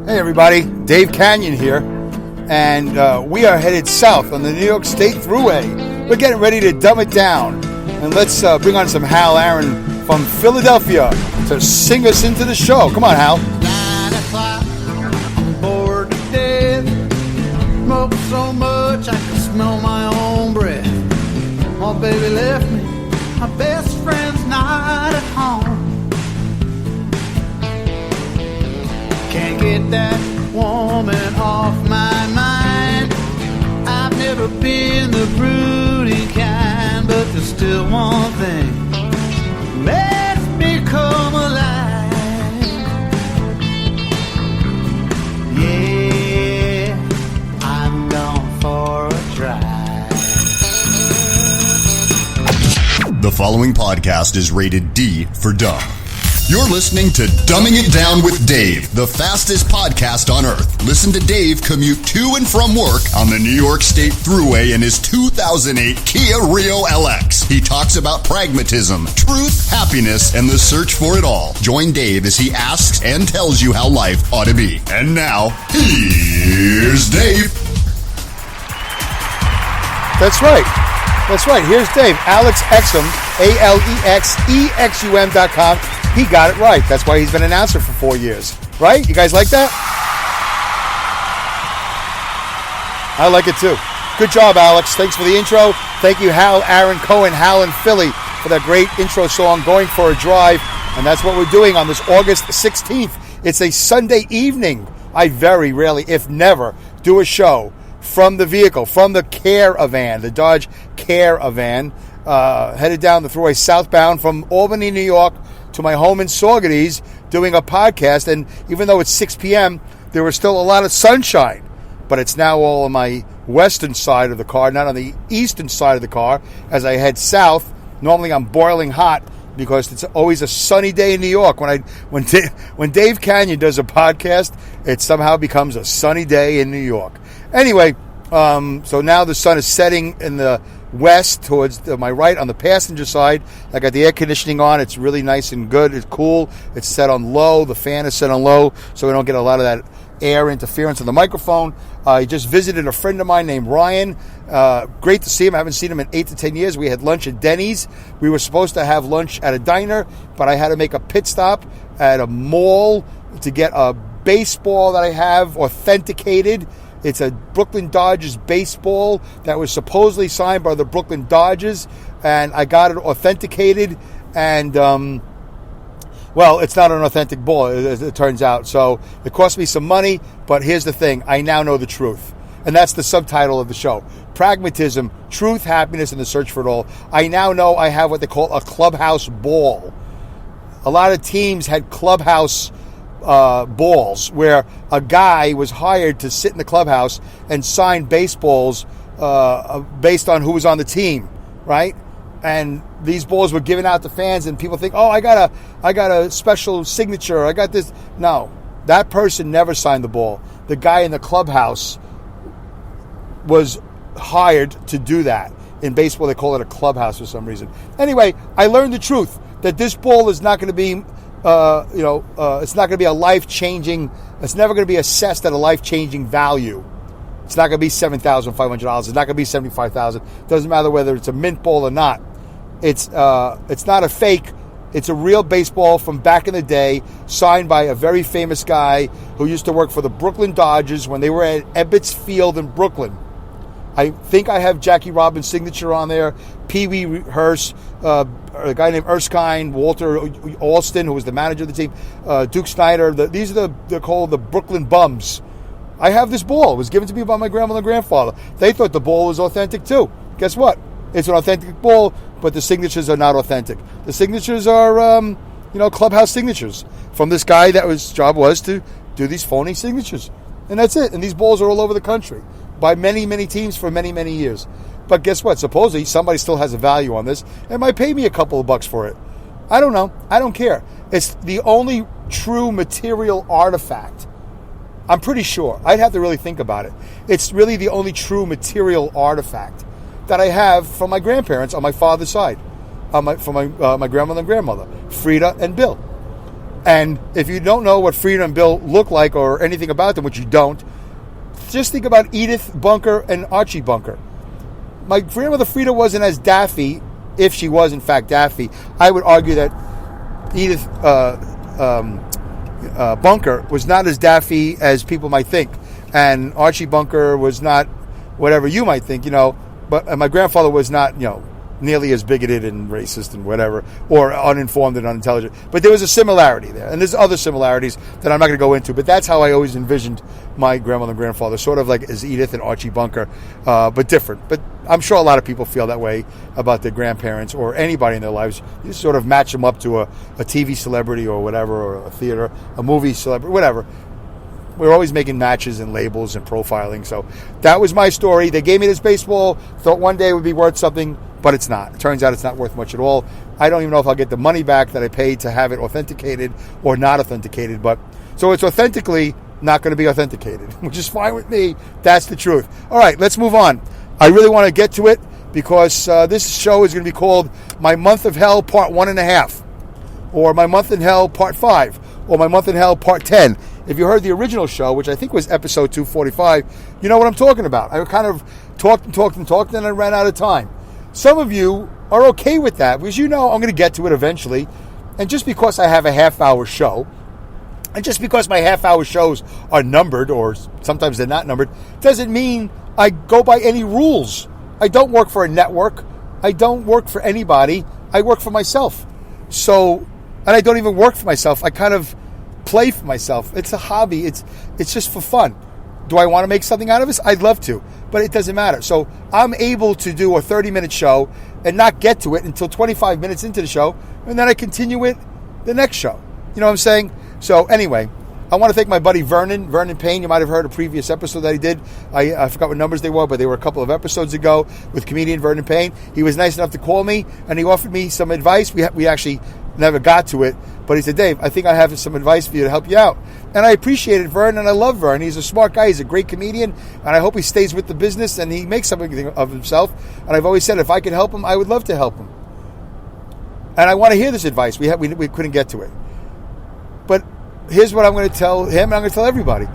Hey everybody, Dave Canyon here, and we are headed south on the New York State Thruway. We're getting ready to dumb it down, and let's bring on some Hal Aaron from Philadelphia to sing us into the show. Come on, Hal. 9 o'clock, I'm bored to death. Smoke so much I can smell my own breath. My baby left me, my best friend's not at home. Can't get that woman off my mind. I've never been the broody kind, but there's still one thing makes me come alive. Yeah, I'm gone for a drive. The following podcast is rated D for dumb. You're listening to Dumbing It Down with Dave, the fastest podcast on earth. Listen to Dave commute to and from work on the New York State Thruway in his 2008 Kia Rio LX. He talks about pragmatism, truth, happiness, and the search for it all. Join Dave as he asks and tells you how life ought to be. And now, here's Dave. That's right. Here's Dave. Alex Exum, ALEXEXUM.com. He got it right. That's why he's been an announcer for 4 years. Right? You guys like that? I like it too. Good job, Alex. Thanks for the intro. Thank you, Hal, Aaron Cohen, Hal in Philly, for that great intro song, Going for a Drive. And that's what we're doing on this August 16th. It's a Sunday evening. I very rarely, if never, do a show from the vehicle, from the Caravan, the Dodge Caravan, headed down the Thruway southbound from Albany, New York, to my home in Saugerties, doing a podcast. And even though it's 6 p.m., there was still a lot of sunshine. But it's now all on my western side of the car, not on the eastern side of the car, as I head south. Normally I'm boiling hot because it's always a sunny day in New York. When Dave Canyon does a podcast, it somehow becomes a sunny day in New York. Anyway, so now the sun is setting in the west towards my right on the passenger side. I got the air conditioning on. It's really nice and good. It's cool. It's set on low. The fan is set on low so we don't get a lot of that air interference on the microphone. I just visited a friend of mine named Ryan. Great to see him. I haven't seen him in 8 to 10 years. We had lunch at Denny's. We were supposed to have lunch at a diner, but I had to make a pit stop at a mall to get a baseball that I have authenticated. It's a Brooklyn Dodgers baseball that was supposedly signed by the Brooklyn Dodgers, and I got it authenticated, and, well, it's not an authentic ball, it turns out. So it cost me some money, but here's the thing. I now know the truth, and that's the subtitle of the show. Pragmatism, truth, happiness, and the search for it all. I now know I have what they call a clubhouse ball. A lot of teams had clubhouse balls where a guy was hired to sit in the clubhouse and sign baseballs based on who was on the team, right? And these balls were given out to fans, and people think, oh, I got a special signature. I got this. No, that person never signed the ball. The guy in the clubhouse was hired to do that. In baseball, they call it a clubhouse for some reason. Anyway, I learned the truth that this ball is not going to be it's not going to be a life-changing, it's never going to be assessed at a life-changing value. It's not going to be $7,500. It's not going to be $75,000. Doesn't matter whether it's a mint ball or not. It's not a fake. It's a real baseball from back in the day, signed by a very famous guy who used to work for the Brooklyn Dodgers when they were at Ebbets Field in Brooklyn. I think I have Jackie Robin's signature on there, Pee Wee Hearst, a guy named Erskine, Walter Alston, who was the manager of the team, Duke Snyder. They're called the Brooklyn Bums. I have this ball. It was given to me by my grandmother and grandfather. They thought the ball was authentic too. Guess what? It's an authentic ball, but the signatures are not authentic. The signatures are, clubhouse signatures from this guy that his job was to do these phony signatures. And that's it. And these balls are all over the country by many, many teams for many, many years. But guess what? Supposedly somebody still has a value on this and might pay me a couple of bucks for it. I don't know. I don't care. It's the only true material artifact. I'm pretty sure. I'd have to really think about it. It's really the only true material artifact that I have from my grandparents on my father's side, from my grandmother and grandmother, Frida and Bill. And if you don't know what Frida and Bill look like or anything about them, which you don't, just think about Edith Bunker and Archie Bunker. My grandmother Frida wasn't as daffy, if she was in fact daffy. I would argue that Edith Bunker was not as daffy as people might think, and Archie Bunker was not whatever you might think, but my grandfather was not, nearly as bigoted and racist and whatever, or uninformed and unintelligent. But there was a similarity there, and there's other similarities that I'm not going to go into, but that's how I always envisioned my grandmother and grandfather, sort of like as Edith and Archie Bunker, but different. But I'm sure a lot of people feel that way about their grandparents or anybody in their lives. You sort of match them up to a TV celebrity or whatever, or a theater, a movie celebrity, whatever. We're always making matches and labels and profiling. So that was my story. They gave me this baseball, thought one day it would be worth something, but it's not. It turns out it's not worth much at all. I don't even know if I'll get the money back that I paid to have it authenticated or not authenticated. But so it's authentically not going to be authenticated, which is fine with me. That's the truth. All right, let's move on. I really want to get to it because this show is going to be called My Month of Hell Part 1.5, or My Month in Hell Part 5, or My Month in Hell Part 10. If you heard the original show, which I think was episode 245, you know what I'm talking about. I kind of talked, and I ran out of time. Some of you are okay with that because I'm going to get to it eventually. And just because I have a half-hour show, and just because my half-hour shows are numbered, or sometimes they're not numbered, doesn't mean I go by any rules. I don't work for a network. I don't work for anybody. I work for myself. And I don't even work for myself. I kind of play for myself. It's a hobby. It's just for fun. Do I want to make something out of this? I'd love to, but it doesn't matter. So I'm able to do a 30-minute show and not get to it until 25 minutes into the show, and then I continue it the next show. You know what I'm saying? So anyway, I want to thank my buddy Vernon Payne. You might have heard a previous episode that he did. I forgot what numbers they were, but they were a couple of episodes ago with comedian Vernon Payne. He was nice enough to call me, and he offered me some advice. We actually never got to it, but he said, Dave, I think I have some advice for you to help you out. And I appreciated Vern, and I love Vern. He's a smart guy. He's a great comedian, and I hope he stays with the business and he makes something of himself. And I've always said if I could help him, I would love to help him. And I want to hear this advice. We couldn't get to it. But here's what I'm going to tell him, and I'm going to tell everybody.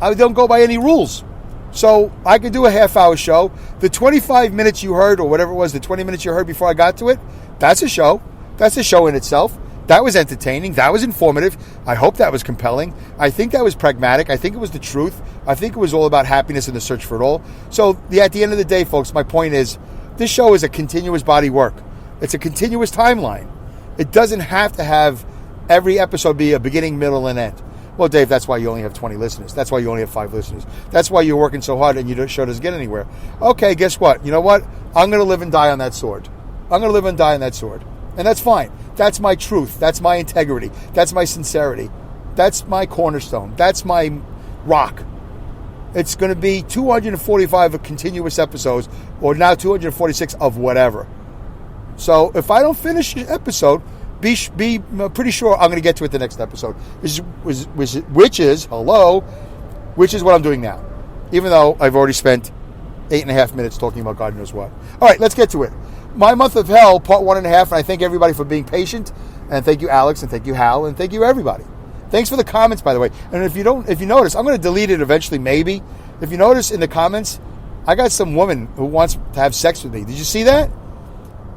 I don't go by any rules. So I could do a half-hour show. The 25 minutes you heard, or whatever it was, the 20 minutes you heard before I got to it, that's a show. That's a show in itself. That was entertaining. That was informative. I hope that was compelling. I think that was pragmatic. I think it was the truth. I think it was all about happiness and the search for it all. So at the end of the day, folks, my point is this show is a continuous body work. It's a continuous timeline. It doesn't have to have every episode be a beginning, middle, and end. Well, Dave, that's why you only have 20 listeners. That's why you only have 5 listeners. That's why you're working so hard and your show doesn't get anywhere. Okay, guess what? You know what? I'm going to live and die on that sword. I'm going to live and die on that sword. And that's fine. That's my truth. That's my integrity. That's my sincerity. That's my cornerstone. That's my rock. It's going to be 245 continuous episodes, or now 246 of whatever. So if I don't finish the episode, be pretty sure I'm going to get to it the next episode, which is what I'm doing now, even though I've already spent 8.5 minutes talking about God knows what. All right, let's get to it. My Month of Hell, Part 1.5, and I thank everybody for being patient, and thank you, Alex, and thank you, Hal, and thank you, everybody. Thanks for the comments, by the way. And if you notice, I'm going to delete it eventually, maybe. If you notice in the comments, I got some woman who wants to have sex with me. Did you see that?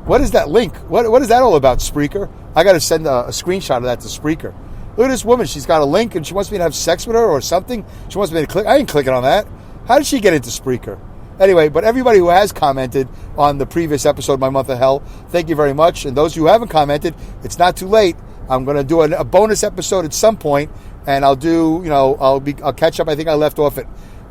What is that link? What is that all about, Spreaker? I got to send a screenshot of that to Spreaker. Look at this woman. She's got a link, and she wants me to have sex with her or something. She wants me to click. I ain't clicking on that. How did she get into Spreaker? Anyway, but everybody who has commented on the previous episode, My Month of Hell, thank you very much. And those who haven't commented, it's not too late. I'm going to do a bonus episode at some point, and I'll catch up. I think I left off at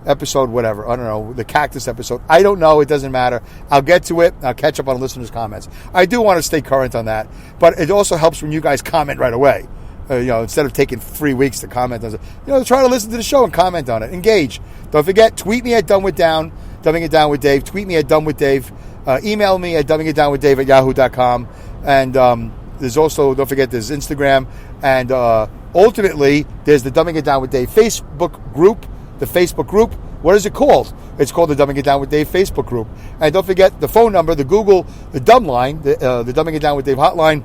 episode whatever. I don't know, the cactus episode. I don't know. It doesn't matter. I'll get to it. I'll catch up on listeners' comments. I do want to stay current on that, but it also helps when you guys comment right away. Instead of taking 3 weeks to comment on it, try to listen to the show and comment on it. Engage. Don't forget, tweet me at dumbing it down with Dave. Tweet me at dumbwithdave. Email me at dumbingitdownwithdave@yahoo.com. And there's also, don't forget, there's Instagram. And ultimately, there's the Dumbing It Down with Dave Facebook group. The Facebook group. What is it called? It's called the Dumbing It Down with Dave Facebook group. And don't forget the phone number, the Dumb line, the Dumbing It Down with Dave hotline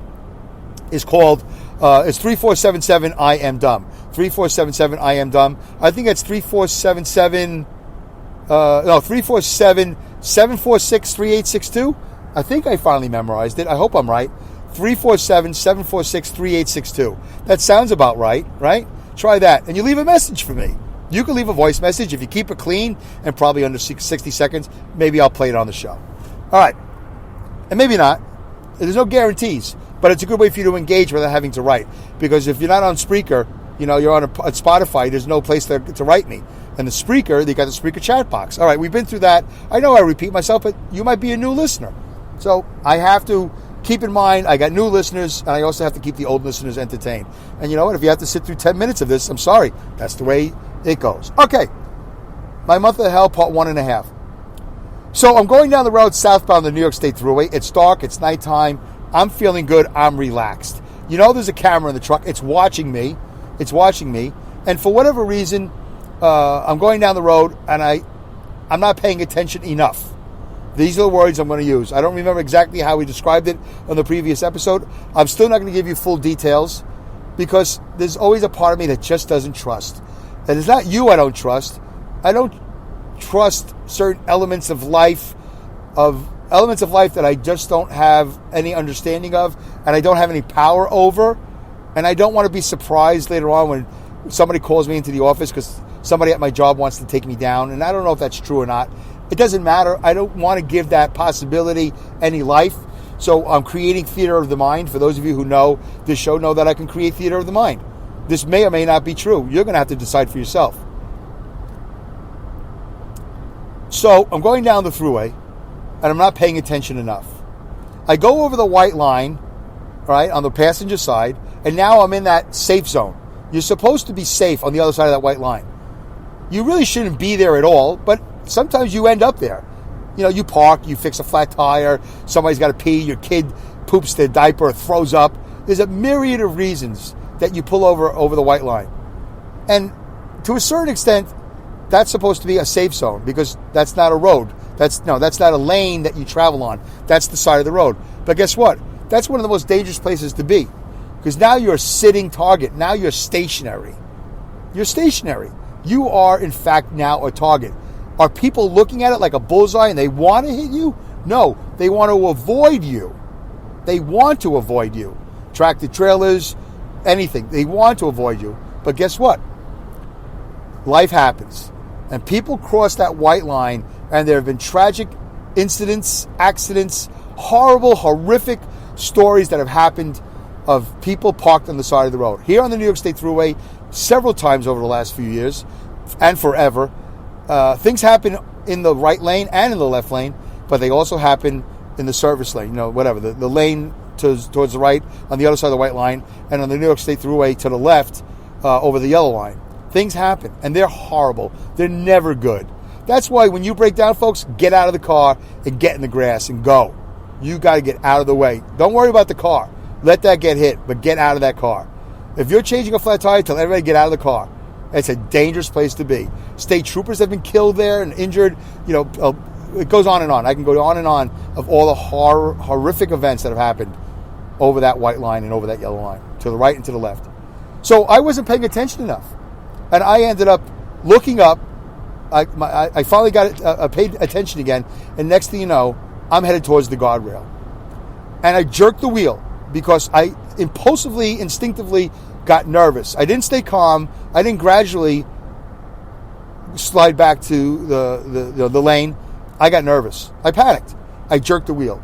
is called It's 3477 I am dumb. 3477 I am dumb. I think it's 3477. 347 746 3862. I think I finally memorized it. I hope I'm right. 347 746 3862. That sounds about right? Try that. And you leave a message for me. You can leave a voice message. If you keep it clean and probably under 60 seconds, maybe I'll play it on the show. All right. And maybe not. There's no guarantees. But it's a good way for you to engage without having to write. Because if you're not on Spreaker, you're on Spotify, there's no place to write me. And the Spreaker, they got the Spreaker chat box. All right, we've been through that. I know I repeat myself, but you might be a new listener. So I have to keep in mind, I got new listeners, and I also have to keep the old listeners entertained. And you know what? If you have to sit through 10 minutes of this, I'm sorry. That's the way it goes. Okay, my month of hell, part 1.5. So I'm going down the road southbound the New York State Thruway. It's dark. It's nighttime. I'm feeling good. I'm relaxed. There's a camera in the truck. It's watching me. And for whatever reason, I'm going down the road, and I'm not paying attention enough. These are the words I'm going to use. I don't remember exactly how we described it on the previous episode. I'm still not going to give you full details because there's always a part of me that just doesn't trust. And it's not you I don't trust. I don't trust certain elements of life that I just don't have any understanding of and I don't have any power over. And I don't want to be surprised later on when somebody calls me into the office because somebody at my job wants to take me down. And I don't know if that's true or not. It doesn't matter. I don't want to give that possibility any life. So I'm creating theater of the mind. For those of you who know this show, know that I can create theater of the mind. This may or may not be true. You're going to have to decide for yourself. So I'm going down the thruway, and I'm not paying attention enough. I go over the white line, right, on the passenger side, and now I'm in that safe zone. You're supposed to be safe on the other side of that white line. You really shouldn't be there at all, but sometimes you end up there. You park, you fix a flat tire, somebody's got to pee, your kid poops their diaper or throws up. There's a myriad of reasons that you pull over the white line. And to a certain extent, that's supposed to be a safe zone because that's not a road. That's not a lane that you travel on. That's the side of the road. But guess what? That's one of the most dangerous places to be because now you're a sitting target. Now you're stationary. You're stationary. You are, in fact, now a target. Are people looking at it like a bullseye and they want to hit you? No, they want to avoid you. They want to avoid you. Tractor trailers, anything. They want to avoid you. But guess what? Life happens. And people cross that white line, and there have been tragic incidents, accidents, horrible, horrific stories that have happened of people parked on the side of the road. Here on the New York State Thruway, several times over the last few years, and forever, things happen in the right lane and in the left lane, but they also happen in the service lane, the lane towards the right on the other side of the white line, and on the New York State Thruway to the left over the yellow line. Things happen, and they're horrible. They're never good. That's why when you break down, folks, get out of the car and get in the grass and go. You got to get out of the way. Don't worry about the car. Let that get hit, but get out of that car. If you're changing a flat tire, tell everybody to get out of the car. It's a dangerous place to be. State troopers have been killed there and injured. It goes on and on. I can go on and on of all the horrific events that have happened over that white line and over that yellow line, to the right and to the left. So I wasn't paying attention enough. And I ended up looking up. I finally got paid attention again. And next thing you know, I'm headed towards the guardrail. And I jerked the wheel because I impulsively, instinctively got nervous. I didn't stay calm. I didn't gradually slide back to the lane. I got nervous. I panicked. I jerked the wheel.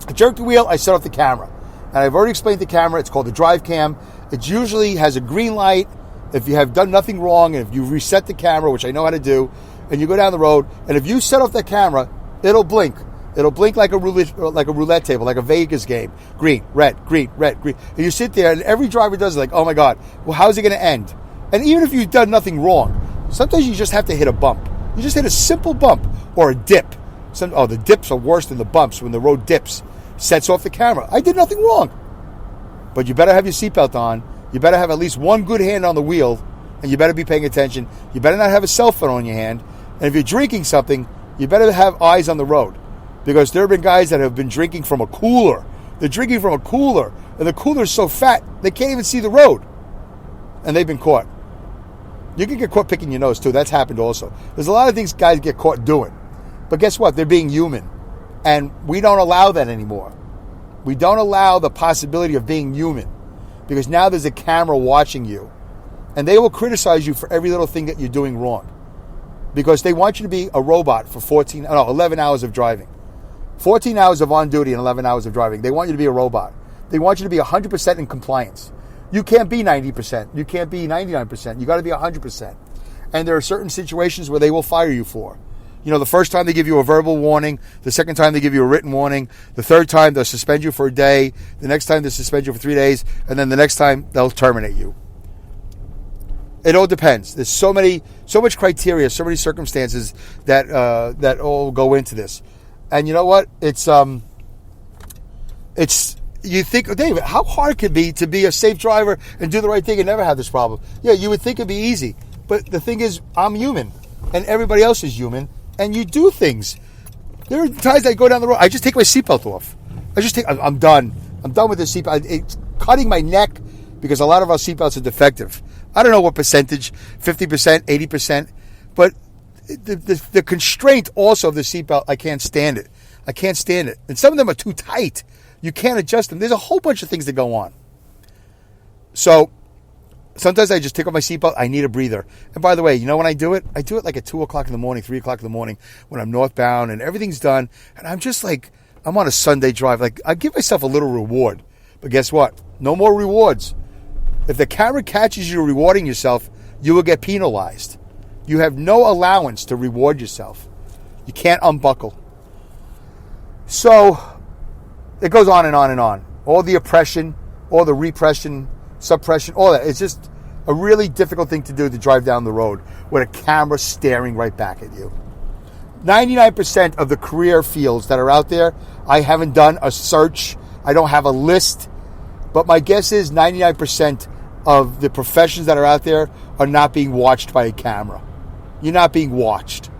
I set off the camera. And I've already explained the camera. It's called the drive cam. It usually has a green light if you have done nothing wrong, and if you reset the camera, which I know how to do, and you go down the road, and if you set off that camera, it'll blink. It'll blink like a roulette table, like a Vegas game. Green, red, green, red, green. And you sit there, and every driver does it like, oh my God, well, how's it going to end? And even if you've done nothing wrong, sometimes you just have to hit a bump. You just hit a simple bump or a dip. The dips are worse than the bumps when the road dips. Sets off the camera. I did nothing wrong. But you better have your seatbelt on. You better have at least one good hand on the wheel, and you better be paying attention. You better not have a cell phone on your hand. And if you're drinking something, you better have eyes on the road. Because there have been guys that have been drinking from a cooler They're drinking from a cooler, and the cooler is so fat, they can't even see the road. And they've been caught. You can get caught picking your nose, too. That's happened also. There's a lot of things guys get caught doing. But guess what? They're being human. And we don't allow that anymore. We don't allow the possibility of being human. Because now there's a camera watching you. And they will criticize you for every little thing that you're doing wrong. Because they want you to be a robot for 11 hours of driving. 14 hours of on duty and 11 hours of driving. They want you to be a robot. They want you to be 100% in compliance. You can't be 90%. You can't be 99%. You got to be 100%. And there are certain situations where they will fire you for. You know, the first time they give you a verbal warning, the second time they give you a written warning, the third time they'll suspend you for a day, the next time they'll suspend you for 3 days, and then the next time they'll terminate you. It all depends. There's so much criteria, so many circumstances that all go into this. And you know what? It's you think, David, how hard it could be to be a safe driver and do the right thing and never have this problem? Yeah, you would think it'd be easy. But the thing is, I'm human, and everybody else is human, and you do things. There are times I go down the road, I just take my seatbelt off. I'm done. I'm done with the seatbelt. It's cutting my neck because a lot of our seatbelts are defective. I don't know what percentage, 50%, 80%, but the constraint also of the seatbelt, I can't stand it. I can't stand it. And some of them are too tight. You can't adjust them. There's a whole bunch of things that go on. So sometimes I just take off my seatbelt. I need a breather. And by the way, you know when I do it? I do it like at 2 o'clock in the morning, 3 o'clock in the morning when I'm northbound and everything's done. And I'm just like, I'm on a Sunday drive. Like, I give myself a little reward. But guess what? No more rewards. If the camera catches you rewarding yourself, you will get penalized. You have no allowance to reward yourself. You can't unbuckle. So it goes on and on and on. All the oppression, all the repression, suppression, all that. It's just a really difficult thing to do, to drive down the road with a camera staring right back at you. 99% of the career fields that are out there, I haven't done a search. I don't have a list. But my guess is 99% of the professions that are out there are not being watched by a camera. You're not being watched.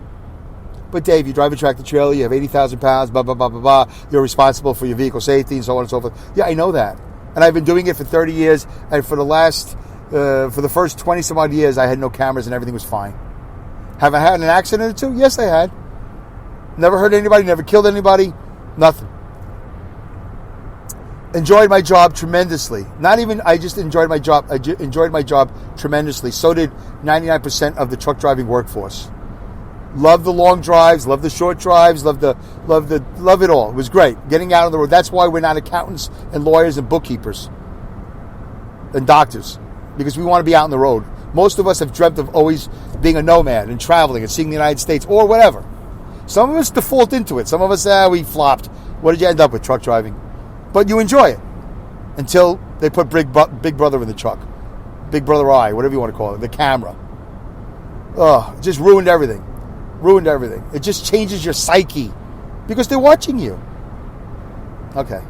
But Dave, you drive a tractor trailer, you have 80,000 pounds, blah, blah, blah, blah, blah. You're responsible for your vehicle safety and so on and so forth. Yeah, I know that. And I've been doing it for 30 years. And for the first 20 some odd years, I had no cameras and everything was fine. Have I had an accident or two? Yes, I had. Never hurt anybody, never killed anybody, nothing. Enjoyed my job tremendously. I just enjoyed my job. I enjoyed my job tremendously. So did 99% of the truck driving workforce. Love the long drives, love the short drives, love it all. It was great. Getting out on the road. That's why we're not accountants and lawyers and bookkeepers and doctors, because we want to be out on the road. Most of us have dreamt of always being a nomad and traveling and seeing the United States or whatever. Some of us default into it. Some of us, we flopped. What did you end up with? Truck driving. But you enjoy it until they put Big Brother in the truck. Big Brother Eye, whatever you want to call it. The camera. Oh, it just ruined everything. Ruined everything. It just changes your psyche because they're watching you. Okay.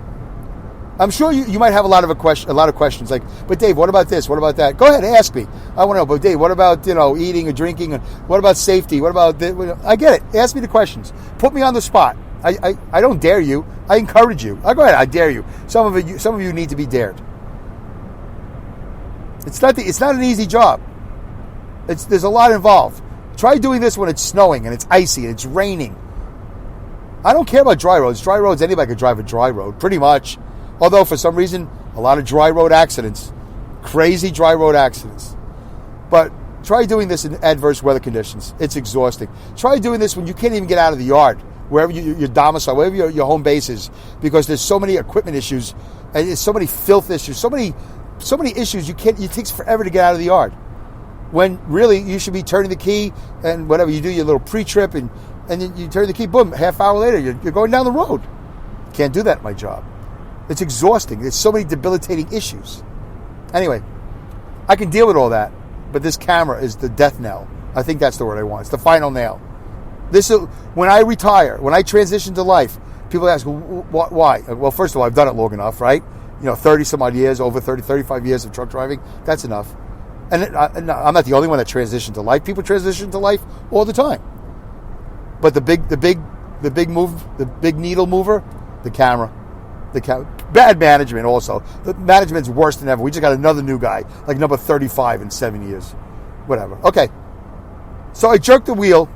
I'm sure you might have a lot of questions like, but Dave, what about this? What about that? Go ahead, ask me. I want to know, but Dave, what about, eating or drinking? And what about safety? What about this? I get it. Ask me the questions. Put me on the spot. I don't dare you. I encourage you. Go ahead. I dare you. Some of you need to be dared. It's not an easy job. There's a lot involved. Try doing this when it's snowing and it's icy and it's raining. I don't care about dry roads. Dry roads, anybody could drive a dry road, pretty much. Although for some reason, a lot of dry road accidents, crazy dry road accidents. But try doing this in adverse weather conditions. It's exhausting. Try doing this when you can't even get out of the yard, wherever your domicile, wherever your home base is, because there's so many equipment issues, and there's so many filth issues, so many issues. It takes forever to get out of the yard. When really you should be turning the key and whatever, you do your little pre-trip and then you turn the key, boom, half hour later you're going down the road. Can't do that in my job. It's exhausting. There's so many debilitating issues. Anyway, I can deal with all that, but this camera is the death knell. I think that's the word I want. It's the final nail. When I retire, when I transition to life, people ask, why? Well, first of all, I've done it long enough, right? 30 some odd years, over 30, 35 years of truck driving. That's enough. And I'm not the only one that transitioned to life. People transition to life all the time. But the big needle mover, the camera. Bad management also. The management's worse than ever. We just got another new guy, like number 35 in 7 years. Whatever. Okay. So I jerked the wheel.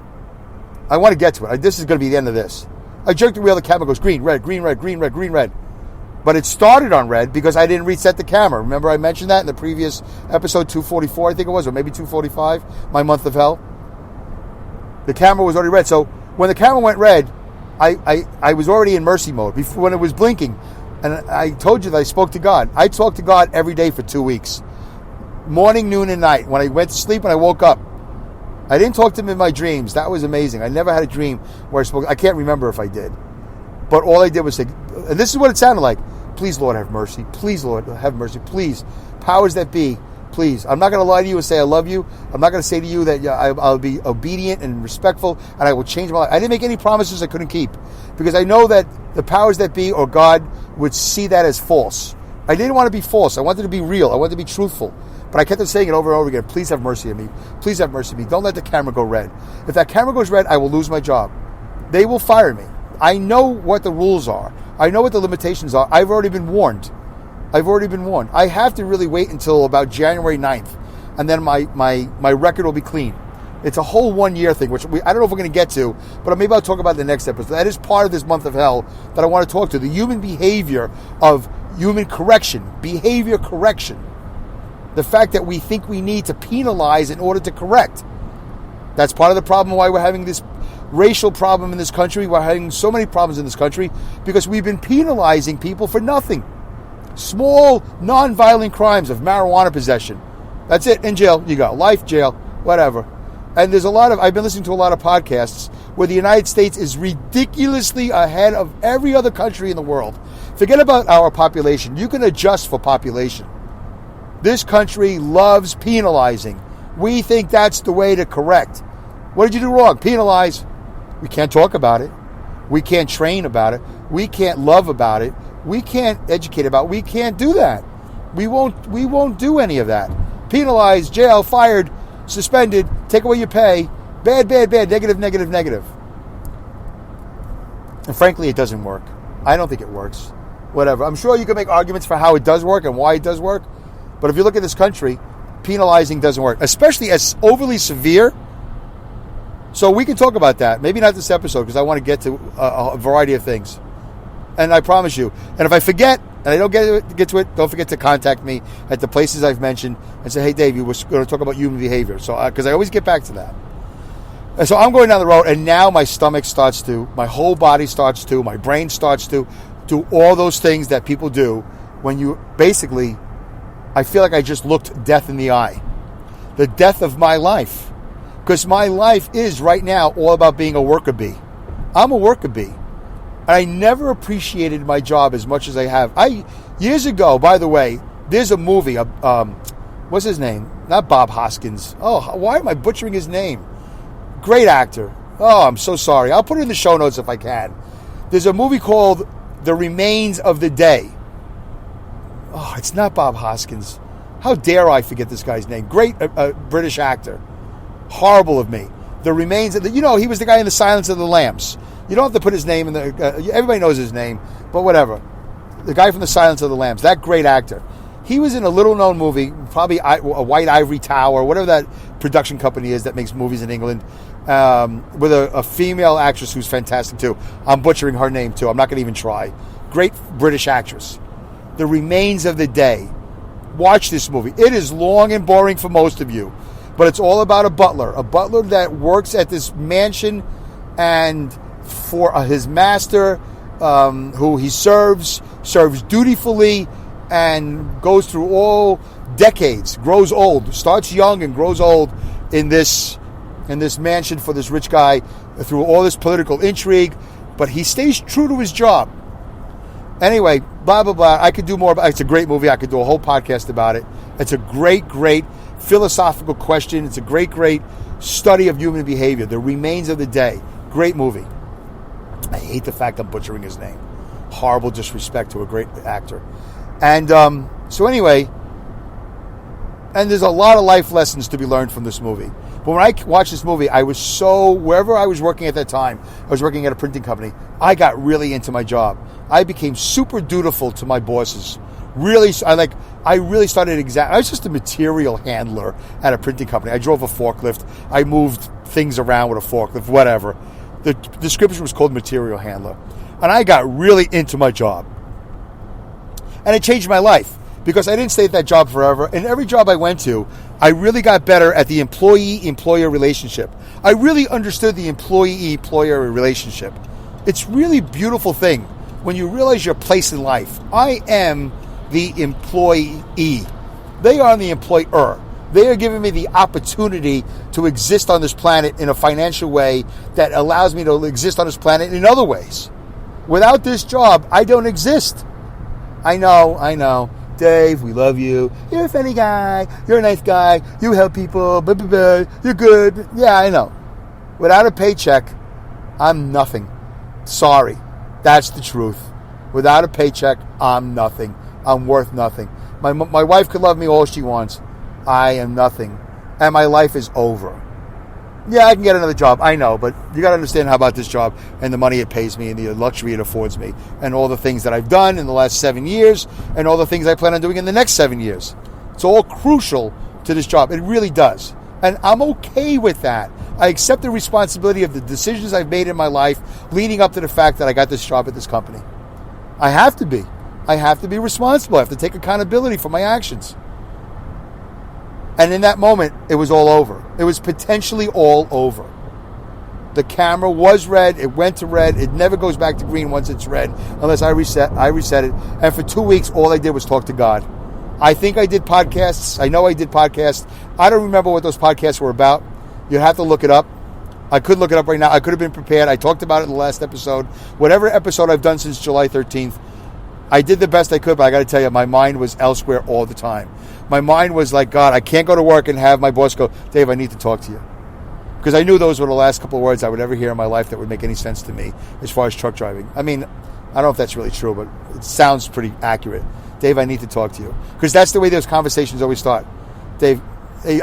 I want to get to it. This is going to be the end of this. I jerked the wheel. The camera goes green, red, green, red, green, red, green, red. But it started on red because I didn't reset the camera. Remember I mentioned that in the previous episode 244, I think it was, or maybe 245, my month of hell. The camera was already red. So when the camera went red, I was already in mercy mode before, when it was blinking. And I told you that I spoke to God. I talked to God every day for 2 weeks. Morning, noon, and night. When I went to sleep and I woke up. I didn't talk to him in my dreams. That was amazing. I never had a dream where I spoke. I can't remember if I did. But all I did was say, and this is what it sounded like. Please, Lord, have mercy. Please, Lord, have mercy. Please, powers that be, please. I'm not going to lie to you and say I love you. I'm not going to say to you that I'll be obedient and respectful and I will change my life. I didn't make any promises I couldn't keep because I know that the powers that be or God would see that as false. I didn't want to be false. I wanted to be real. I wanted to be truthful. But I kept on saying it over and over again. Please have mercy on me. Please have mercy on me. Don't let the camera go red. If that camera goes red, I will lose my job. They will fire me. I know what the rules are. I know what the limitations are. I've already been warned. I have to really wait until about January 9th. And then my record will be clean. It's a whole 1 year thing, which I don't know if we're going to get to, but maybe I'll talk about it in the next episode. That is part of this month of hell that I want to talk to. The human behavior of human correction. Behavior correction. The fact that we think we need to penalize in order to correct. That's part of the problem why we're having this racial problem in this country. We're having so many problems in this country because we've been penalizing people for nothing. Small, non-violent crimes of marijuana possession. That's it. In jail. You go. Life, jail, whatever. And there's I've been listening to a lot of podcasts where the United States is ridiculously ahead of every other country in the world. Forget about our population. You can adjust for population. This country loves penalizing. We think that's the way to correct. What did you do wrong? Penalize. We can't talk about it. We can't train about it. We can't love about it. We can't educate about it. We can't do that. We won't do any of that. Penalize, jail, fired, suspended, take away your pay, bad, negative. And frankly, it doesn't work. I don't think it works. Whatever. I'm sure you can make arguments for how it does work and why it does work. But if you look at this country, penalizing doesn't work, especially as overly severe. So we can talk about that. Maybe not this episode because I want to get to a variety of things. And I promise you. And if I forget and I don't get to it, don't forget to contact me at the places I've mentioned and say, hey, Dave, you were going to talk about human behavior. So because I always get back to that. And so I'm going down the road and now my stomach starts to, my whole body starts to, my brain starts to do all those things that people do when you basically, I feel like I just looked death in the eye. The death of my life. Because my life is right now all about being a worker bee. I'm a worker bee. And I never appreciated my job as much as I have. Years ago, by the way, there's a movie. What's his name? Not Bob Hoskins. Oh, why am I butchering his name? Great actor. Oh, I'm so sorry. I'll put it in the show notes if I can. There's a movie called The Remains of the Day. Oh, it's not Bob Hoskins. How dare I forget this guy's name? Great British actor. Horrible of me. The Remains of the... he was the guy in The Silence of the Lambs. You don't have to put his name in the... everybody knows his name, but whatever. The guy from The Silence of the Lambs. That great actor. He was in a little-known movie, probably a White Ivory Tower, whatever that production company is that makes movies in England, with a female actress who's fantastic, too. I'm butchering her name, too. I'm not going to even try. Great British actress. The Remains of the Day. Watch this movie. It is long and boring for most of you, but it's all about a butler that works at this mansion and for his master, who he serves dutifully and goes through all decades, grows old, starts young and grows old in this mansion for this rich guy through all this political intrigue, but he stays true to his job. Anyway, blah, blah, blah. I could do more about it. It's a great movie. I could do a whole podcast about it. It's a great philosophical question. It's a great study of human behavior. The Remains of the Day. Great movie. I hate the fact I'm butchering his name. Horrible disrespect to a great actor. And so anyway, And there's a lot of life lessons to be learned from this movie. But when I watched this movie, I was wherever I was working at that time, I was working at a printing company, I got really into my job. I became super dutiful to my bosses. I really started I was just a material handler at a printing company. I drove a forklift. I moved things around with a forklift, whatever. The description was called material handler. And I got really into my job. And it changed my life because I didn't stay at that job forever. And every job I went to, I really got better at the employee-employer relationship. I really understood the employee-employer relationship. It's really a beautiful thing when you realize your place in life. I am the employee. They are the employer. They are giving me the opportunity to exist on this planet in a financial way that allows me to exist on this planet in other ways. Without this job, I don't exist. I know. Dave, we love you. You're a funny guy. You're a nice guy. You help people. Blah, blah, blah. You're good. Yeah, I know. Without a paycheck, I'm nothing. Sorry. That's the truth. Without a paycheck, I'm nothing. I'm worth nothing. My wife could love me all she wants. I am nothing. And my life is over. Yeah, I can get another job. I know, but you got to understand how about this job and the money it pays me and the luxury it affords me and all the things that I've done in the last 7 years and all the things I plan on doing in the next 7 years. It's all crucial to this job. It really does. And I'm okay with that. I accept the responsibility of the decisions I've made in my life leading up to the fact that I got this job at this company. I have to be. I have to be responsible. I have to take accountability for my actions. And in that moment, it was all over. It was potentially all over. The camera was red. It went to red. It never goes back to green once it's red unless I reset it. And for 2 weeks, all I did was talk to God. I think I did podcasts. I know I did podcasts. I don't remember what those podcasts were about. You'd have to look it up. I could look it up right now. I could have been prepared. I talked about it in the last episode. Whatever episode I've done since July 13th, I did the best I could, but I got to tell you, my mind was elsewhere all the time. My mind was like, God, I can't go to work and have my boss go, Dave, I need to talk to you. Because I knew those were the last couple of words I would ever hear in my life that would make any sense to me as far as truck driving. I mean, I don't know if that's really true, but it sounds pretty accurate. Dave, I need to talk to you. Because that's the way those conversations always start. Dave,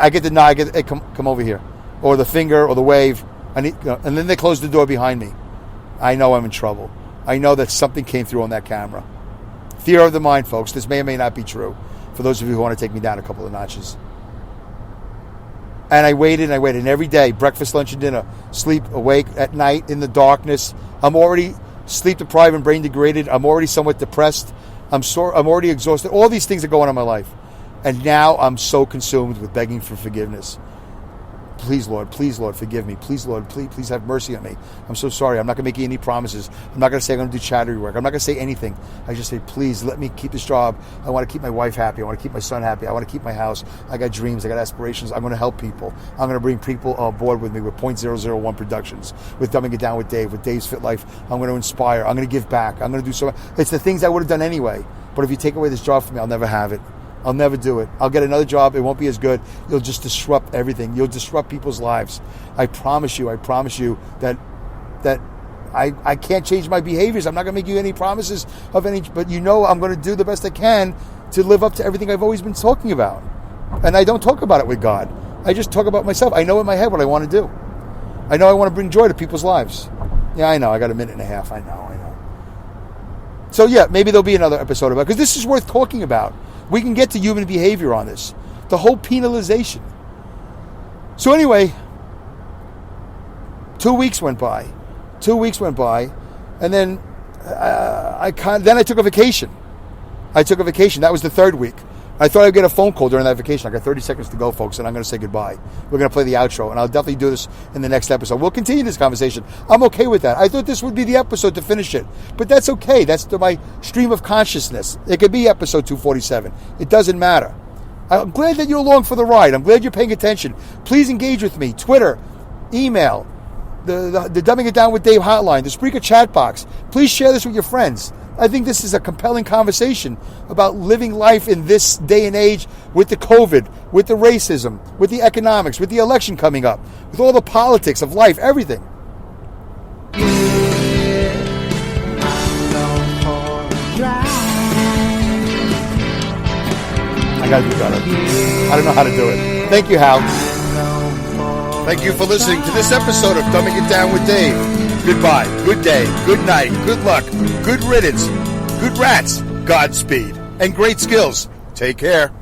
I get the nod, hey, come over here. Or the finger or the wave. And then they close the door behind me. I know I'm in trouble. I know that something came through on that camera. Theater of the mind, folks. This may or may not be true for those of you who want to take me down a couple of notches. And I waited. And every day, breakfast, lunch, and dinner, sleep, awake at night in the darkness. I'm already sleep deprived and brain degraded. I'm already somewhat depressed. I'm already exhausted. All these things are going on in my life. And now I'm so consumed with begging for forgiveness. Please, Lord, forgive me. Please, Lord, please have mercy on me. I'm so sorry. I'm not going to make you any promises. I'm not going to say I'm going to do charity work. I'm not going to say anything. I just say, please let me keep this job. I want to keep my wife happy. I want to keep my son happy. I want to keep my house. I got dreams. I got aspirations. I'm going to help people. I'm going to bring people on board with me with .001 Productions, with Dumbing It Down with Dave, with Dave's Fit Life. I'm going to inspire. I'm going to give back. I'm going to do so. It's the things I would have done anyway. But if you take away this job from me, I'll never have it. I'll never do it. I'll get another job. It won't be as good. You'll just disrupt everything. You'll disrupt people's lives. I promise you that I can't change my behaviors. I'm not going to make you any promises of any, but I'm going to do the best I can to live up to everything I've always been talking about. And I don't talk about it with God. I just talk about myself. I know in my head what I want to do. I know I want to bring joy to people's lives. Yeah, I know. I got a minute and a half. I know. So yeah, maybe there'll be another episode about it, because this is worth talking about. We can get to human behavior on this. The whole penalization. So anyway, 2 weeks went by. And then I took a vacation. That was the third week. I thought I'd get a phone call during that vacation. I got 30 seconds to go, folks, and I'm going to say goodbye. We're going to play the outro, and I'll definitely do this in the next episode. We'll continue this conversation. I'm okay with that. I thought this would be the episode to finish it, but that's okay. That's my stream of consciousness. It could be episode 247. It doesn't matter. I'm glad that you're along for the ride. I'm glad you're paying attention. Please engage with me. Twitter, email, the Dumbing It Down with Dave hotline, the Spreaker chat box. Please share this with your friends. I think this is a compelling conversation about living life in this day and age with the COVID, with the racism, with the economics, with the election coming up, with all the politics of life, everything. I gotta do better. I don't know how to do it. Thank you, Hal. Thank you for listening to this episode of Dumbing It Down with Dave. Goodbye, good day, good night, good luck, good riddance, good rats, Godspeed, and great skills. Take care.